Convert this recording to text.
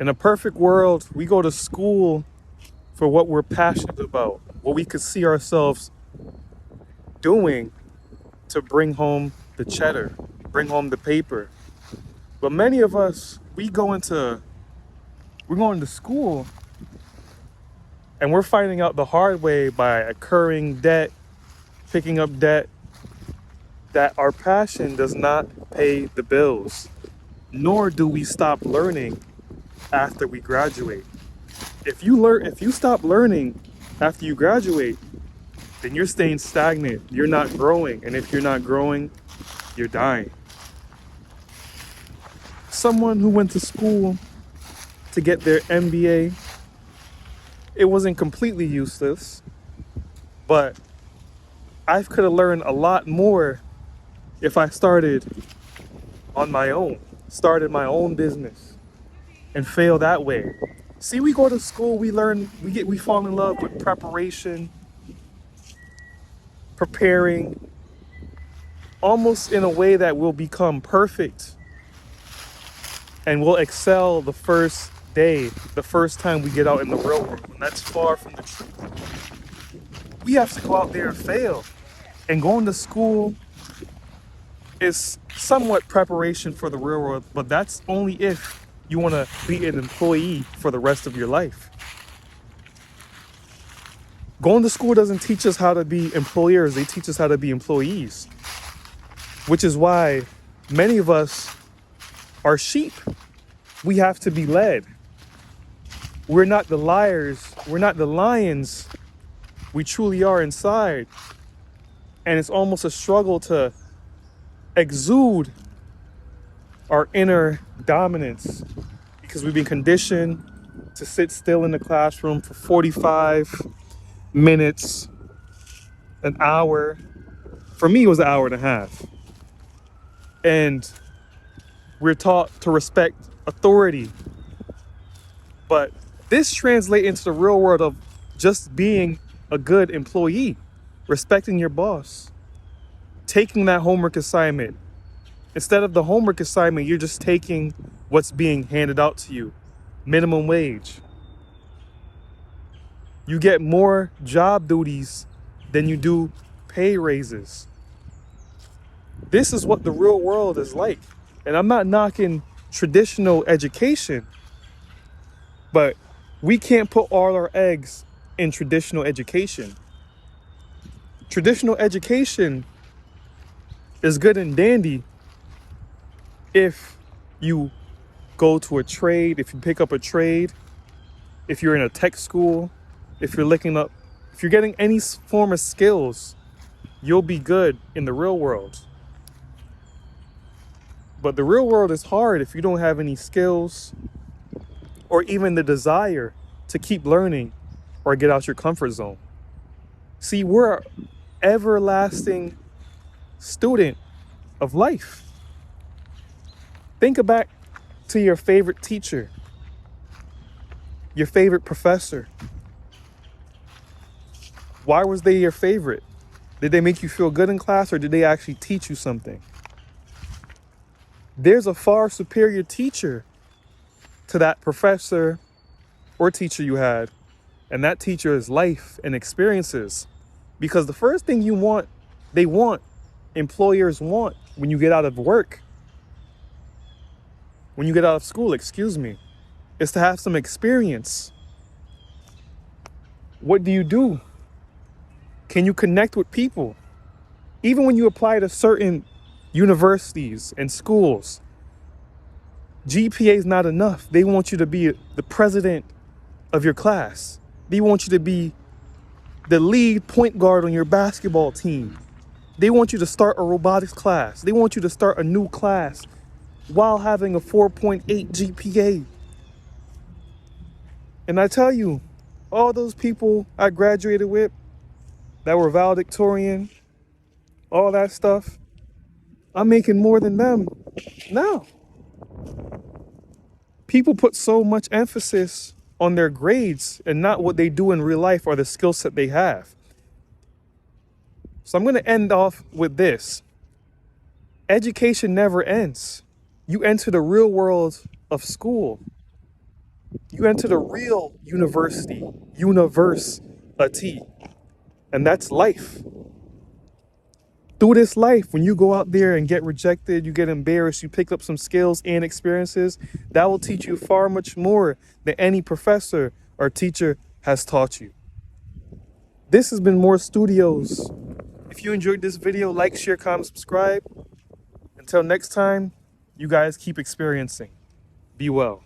In a perfect world, we go to school for what we're passionate about, what we could see ourselves doing to bring home the cheddar, bring home the paper. But many of us, we're going to school and we're finding out the hard way by incurring debt, picking up debt, that our passion does not pay the bills, nor do we stop learning after we graduate. If you stop learning after you graduate, then you're staying stagnant. You're not growing. And if you're not growing, you're dying. Someone who went to school to get their MBA, it wasn't completely useless, but I could have learned a lot more if I started on my own, started my own business and fail that way. See, we go to school, we learn, we fall in love with preparation, preparing, almost in a way that we'll become perfect and we'll excel the first day, the first time we get out in the real world. And that's far from the truth. We have to go out there and fail. And going to school is somewhat preparation for the real world, but that's only if you want to be an employee for the rest of your life. Going to school doesn't teach us how to be employers, they teach us how to be employees, which is why many of us are sheep. We have to be led. We're not the liars, we're not the lions. We truly are inside. And it's almost a struggle to exude our inner dominance because we've been conditioned to sit still in the classroom for 45 minutes, an hour. For me, it was an hour and a half. And we're taught to respect authority. But this translates into the real world of just being a good employee, respecting your boss, taking that homework assignment. Instead of the homework assignment, you're just taking what's being handed out to you. Minimum wage. You get more job duties than you do pay raises. This is what the real world is like. And I'm not knocking traditional education, but we can't put all our eggs in traditional education. Traditional education is good and dandy if you go to a trade, if you pick up a trade, if you're in a tech school, if you're getting any form of skills, you'll be good in the real world. But the real world is hard if you don't have any skills or even the desire to keep learning or get out your comfort zone. See, we're an everlasting student of life. Think back to your favorite teacher, your favorite professor. Why was they your favorite? Did they make you feel good in class or did they actually teach you something? There's a far superior teacher to that professor or teacher you had. And that teacher is life and experiences. Because the first thing employers want when you get out of work, when you get out of school, is to have some experience. What do? Can you connect with people? Even when you apply to certain universities and schools, GPA is not enough. They want you to be the president of your class. They want you to be the lead point guard on your basketball team. They want you to start a robotics class. They want you to start a new class while having a 4.8 GPA. And I tell you, all those people I graduated with that were valedictorian, all that stuff, I'm making more than them now. People put so much emphasis on their grades and not what they do in real life or the skill set they have. So I'm going to end off with this. Education never ends. You enter the real world of school. You enter the real university, university, and that's life. Through this life, when you go out there and get rejected, you get embarrassed, you pick up some skills and experiences that will teach you far much more than any professor or teacher has taught you. This has been More Studios. If you enjoyed this video, like, share, comment, subscribe. Until next time, you guys keep experiencing. Be well.